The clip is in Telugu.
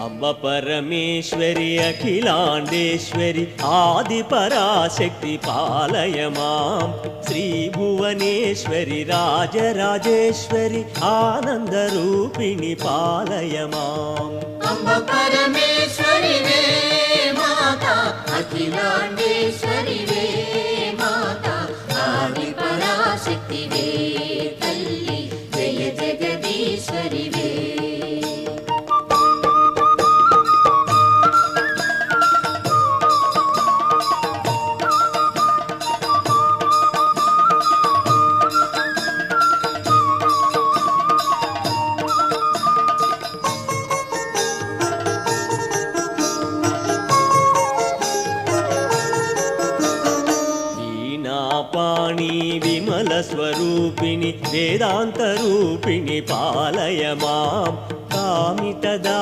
అంబ పరమేశ్వరి అఖిలాండేశ్వరి ఆది పరాశక్తి పాలయమాం శ్రీ భువనేశ్వరి రాజరాజేశ్వరి ఆనందరూపిణి పాలయమాం అంబ పరమేశ్వరి వే మాతా అఖిలాండేశ్వరి వే మాతా ఆది పరాశక్తి వే తల్లి జయ జగదీశ్వరి వే పాణి విమల స్వరూపిణి వేదాంత రూపిణి పాలయమాం కామితదా